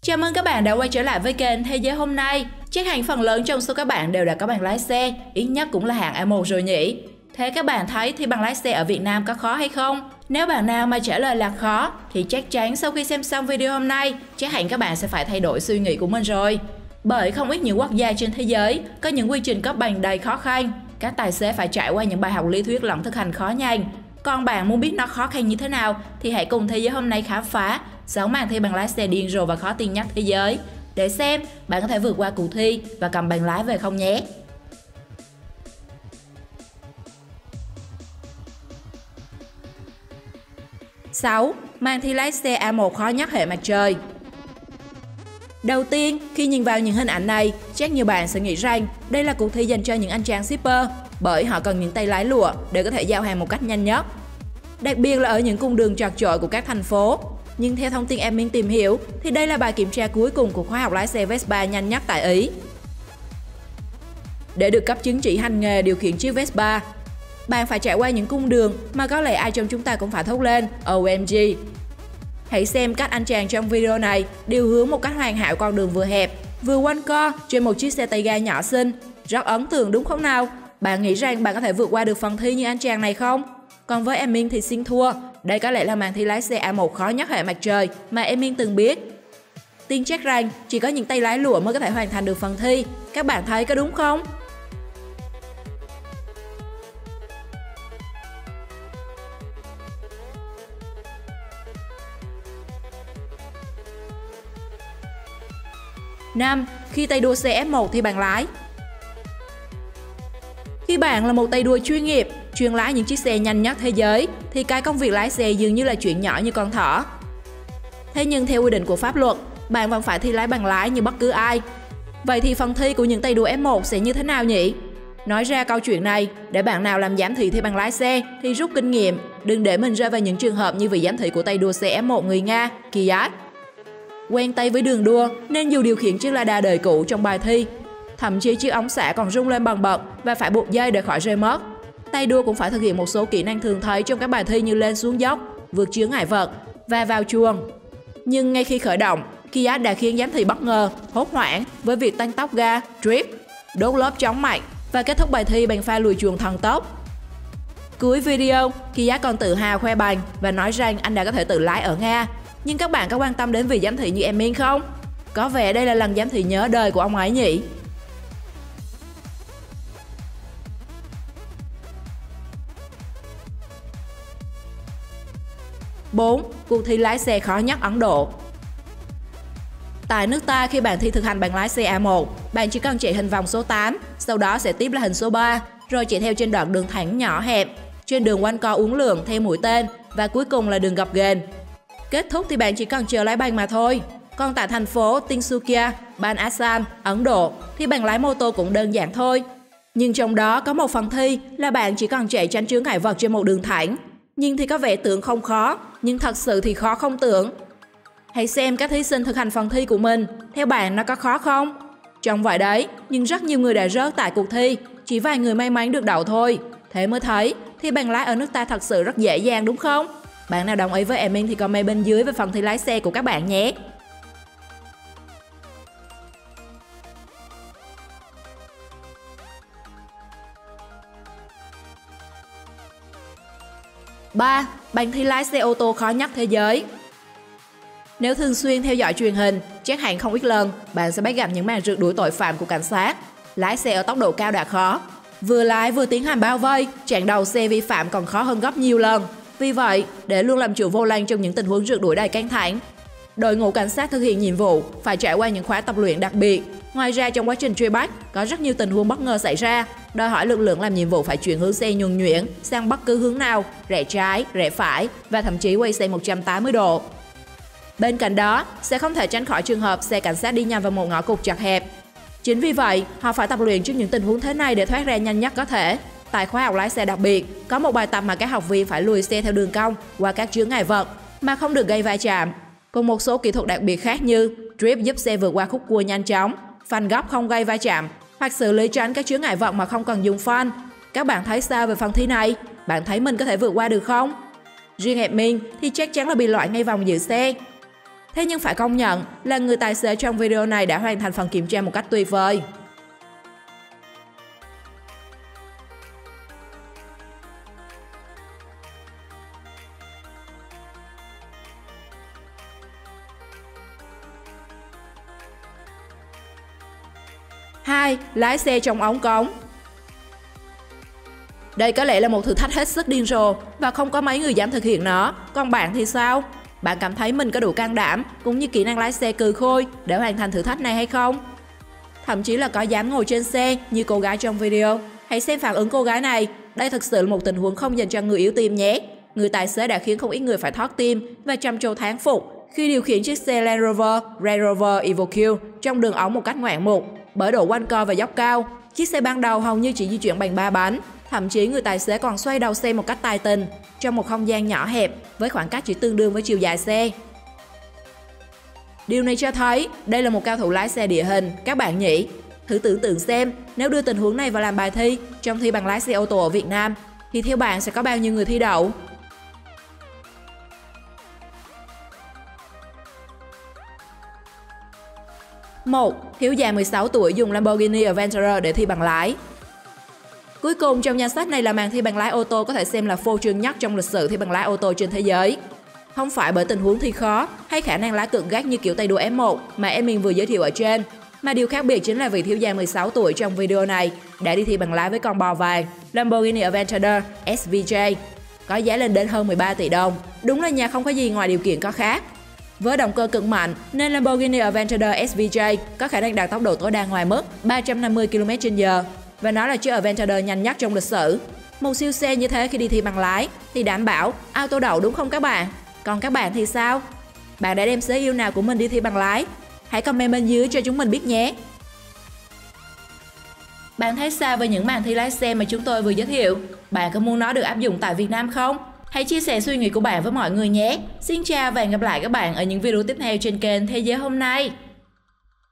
Chào mừng các bạn đã quay trở lại với kênh Thế giới hôm nay. Chắc hẳn phần lớn trong số các bạn đều đã có bằng lái xe, ít nhất cũng là hạng A1 rồi nhỉ? Thế các bạn thấy thi bằng lái xe ở Việt Nam có khó hay không? Nếu bạn nào mà trả lời là khó, thì chắc chắn sau khi xem xong video hôm nay, chắc hẳn các bạn sẽ phải thay đổi suy nghĩ của mình rồi. Bởi không ít những quốc gia trên thế giới có những quy trình cấp bằng đầy khó khăn. Các tài xế phải trải qua những bài học lý thuyết lẫn thực hành khó nhanh. Còn bạn muốn biết nó khó khăn như thế nào thì hãy cùng Thế giới hôm nay khám phá 6 màn thi bằng lái xe điên rồ và khó tin nhất thế giới. Để xem bạn có thể vượt qua cuộc thi và cầm bằng lái về không nhé. Sáu, màn thi lái xe A1 khó nhất hệ mặt trời. Đầu tiên, khi nhìn vào những hình ảnh này, chắc nhiều bạn sẽ nghĩ rằng đây là cuộc thi dành cho những anh chàng shipper, bởi họ cần những tay lái lụa để có thể giao hàng một cách nhanh nhất. Đặc biệt là ở những cung đường chật chội của các thành phố. Nhưng theo thông tin admin tìm hiểu, thì đây là bài kiểm tra cuối cùng của khóa học lái xe Vespa nhanh nhất tại Ý. Để được cấp chứng chỉ hành nghề điều khiển chiếc Vespa, bạn phải trải qua những cung đường mà có lẽ ai trong chúng ta cũng phải thốt lên OMG. Hãy xem cách anh chàng trong video này điều hướng một cách hoàn hảo con đường vừa hẹp, vừa quanh co trên một chiếc xe tay ga nhỏ xinh. Rất ấn tượng đúng không nào? Bạn nghĩ rằng bạn có thể vượt qua được phần thi như anh chàng này không? Còn với admin thì xin thua, đây có lẽ là màn thi lái xe A1 khó nhất hệ mặt trời mà admin từng biết. Tin chắc rằng chỉ có những tay lái lụa mới có thể hoàn thành được phần thi, các bạn thấy có đúng không? Năm, khi tay đua xe F1 thi bằng lái. Khi bạn là một tay đua chuyên nghiệp, chuyên lái những chiếc xe nhanh nhất thế giới, thì cái công việc lái xe dường như là chuyện nhỏ như con thỏ. Thế nhưng theo quy định của pháp luật, bạn vẫn phải thi lái bằng lái như bất cứ ai. Vậy thì phần thi của những tay đua F1 sẽ như thế nào nhỉ? Nói ra câu chuyện này, để bạn nào làm giám thị thi bằng lái xe thì rút kinh nghiệm, đừng để mình rơi vào những trường hợp như vị giám thị của tay đua xe F1 người Nga, Kiyat. Quen tay với đường đua nên dù điều khiển chiếc Lada đời cũ trong bài thi, thậm chí chiếc ống xả còn rung lên bần bật và phải buộc dây để khỏi rơi mất. Tay đua cũng phải thực hiện một số kỹ năng thường thấy trong các bài thi như lên xuống dốc, vượt chướng ngại vật và vào chuồng. Nhưng ngay khi khởi động, Kiyat đã khiến giám thị bất ngờ, hốt hoảng với việc tăng tốc ga, drift, đốt lớp chóng mặt và kết thúc bài thi bằng pha lùi chuồng thần tốc. Cuối video, Kiyat còn tự hào khoe bằng và nói rằng anh đã có thể tự lái ở Nga. Nhưng các bạn có quan tâm đến vị giám thị như admin không? Có vẻ đây là lần giám thị nhớ đời của ông ấy nhỉ? Bốn, cuộc thi lái xe khó nhất Ấn Độ. Tại nước ta, khi bạn thi thực hành bằng lái xe A1, bạn chỉ cần chạy hình vòng số 8, sau đó sẽ tiếp là hình số 3, rồi chạy theo trên đoạn đường thẳng nhỏ hẹp, trên đường quanh co uốn lượn theo mũi tên và cuối cùng là đường gập ghềnh. Kết thúc thì bạn chỉ cần chờ lái bằng mà thôi. Còn tại thành phố Tinsukia, bang Assam, Ấn Độ thì bằng lái mô tô cũng đơn giản thôi. Nhưng trong đó có một phần thi là bạn chỉ cần chạy tránh chướng ngại vật trên một đường thẳng. Nhưng thì có vẻ tưởng không khó, nhưng thật sự thì khó không tưởng. Hãy xem các thí sinh thực hành phần thi của mình, theo bạn nó có khó không? Trông vậy đấy, nhưng rất nhiều người đã rớt tại cuộc thi, chỉ vài người may mắn được đậu thôi. Thế mới thấy thì bằng lái ở nước ta thật sự rất dễ dàng đúng không? Bạn nào đồng ý với admin thì comment bên dưới về phần thi lái xe của các bạn nhé. Ba, bài thi lái xe ô tô khó nhất thế giới. Nếu thường xuyên theo dõi truyền hình, chắc hẳn không ít lần bạn sẽ bắt gặp những màn rượt đuổi tội phạm của cảnh sát. Lái xe ở tốc độ cao đã khó, vừa lái vừa tiến hành bao vây, chặn đầu xe vi phạm còn khó hơn gấp nhiều lần. Vì vậy, để luôn làm chủ vô lăng trong những tình huống rượt đuổi đầy căng thẳng, đội ngũ cảnh sát thực hiện nhiệm vụ phải trải qua những khóa tập luyện đặc biệt. Ngoài ra, trong quá trình truy bắt, có rất nhiều tình huống bất ngờ xảy ra, đòi hỏi lực lượng làm nhiệm vụ phải chuyển hướng xe nhuần nhuyễn sang bất cứ hướng nào, rẽ trái, rẽ phải và thậm chí quay xe 180 độ. Bên cạnh đó, sẽ không thể tránh khỏi trường hợp xe cảnh sát đi nhầm vào một ngõ cụt chật hẹp. Chính vì vậy, họ phải tập luyện trước những tình huống thế này để thoát ra nhanh nhất có thể. Tại khóa học lái xe đặc biệt, có một bài tập mà các học viên phải lùi xe theo đường cong qua các chướng ngại vật mà không được gây va chạm. Cùng một số kỹ thuật đặc biệt khác như drift giúp xe vượt qua khúc cua nhanh chóng, phanh gấp không gây va chạm, hoặc xử lý tránh các chướng ngại vật mà không cần dùng phanh. Các bạn thấy sao về phần thi này? Bạn thấy mình có thể vượt qua được không? Riêng admin thì chắc chắn là bị loại ngay vòng giữ xe. Thế nhưng phải công nhận là người tài xế trong video này đã hoàn thành phần kiểm tra một cách tuyệt vời. Hai, lái xe trong ống cống. Đây có lẽ là một thử thách hết sức điên rồ và không có mấy người dám thực hiện nó. Còn bạn thì sao? Bạn cảm thấy mình có đủ can đảm cũng như kỹ năng lái xe cừ khôi để hoàn thành thử thách này hay không? Thậm chí là có dám ngồi trên xe như cô gái trong video. Hãy xem phản ứng cô gái này. Đây thực sự là một tình huống không dành cho người yếu tim nhé. Người tài xế đã khiến không ít người phải thót tim và trầm trồ thán phục khi điều khiển chiếc xe Land Rover Evoque trong đường ống một cách ngoạn mục. Bởi độ quanh co và dốc cao, chiếc xe ban đầu hầu như chỉ di chuyển bằng 3 bánh. Thậm chí người tài xế còn xoay đầu xe một cách tài tình trong một không gian nhỏ hẹp với khoảng cách chỉ tương đương với chiều dài xe. Điều này cho thấy đây là một cao thủ lái xe địa hình, các bạn nhỉ? Thử tưởng tượng xem, nếu đưa tình huống này vào làm bài thi trong thi bằng lái xe ô tô ở Việt Nam, thì theo bạn sẽ có bao nhiêu người thi đậu? Một, thiếu gia 16 tuổi dùng Lamborghini Aventador để thi bằng lái. Cuối cùng trong danh sách này là màn thi bằng lái ô tô có thể xem là phô trương nhất trong lịch sử thi bằng lái ô tô trên thế giới. Không phải bởi tình huống thi khó hay khả năng lái cực gắt như kiểu tay đua F1 mà admin vừa giới thiệu ở trên, mà điều khác biệt chính là vị thiếu gia 16 tuổi trong video này đã đi thi bằng lái với con bò vàng Lamborghini Aventador SVJ, có giá lên đến hơn 13 tỷ đồng. Đúng là nhà không có gì ngoài điều kiện có khác. Với động cơ cực mạnh nên Lamborghini Aventador SVJ có khả năng đạt tốc độ tối đa ngoài mức 350 km/h và nó là chiếc Aventador nhanh nhất trong lịch sử. Một siêu xe như thế khi đi thi bằng lái thì đảm bảo auto đậu, đúng không các bạn? Còn các bạn thì sao? Bạn đã đem xe yêu nào của mình đi thi bằng lái? Hãy comment bên dưới cho chúng mình biết nhé! Bạn thấy sao về những màn thi lái xe mà chúng tôi vừa giới thiệu? Bạn có muốn nó được áp dụng tại Việt Nam không? Hãy chia sẻ suy nghĩ của bạn với mọi người nhé! Xin chào và hẹn gặp lại các bạn ở những video tiếp theo trên kênh Thế giới hôm nay!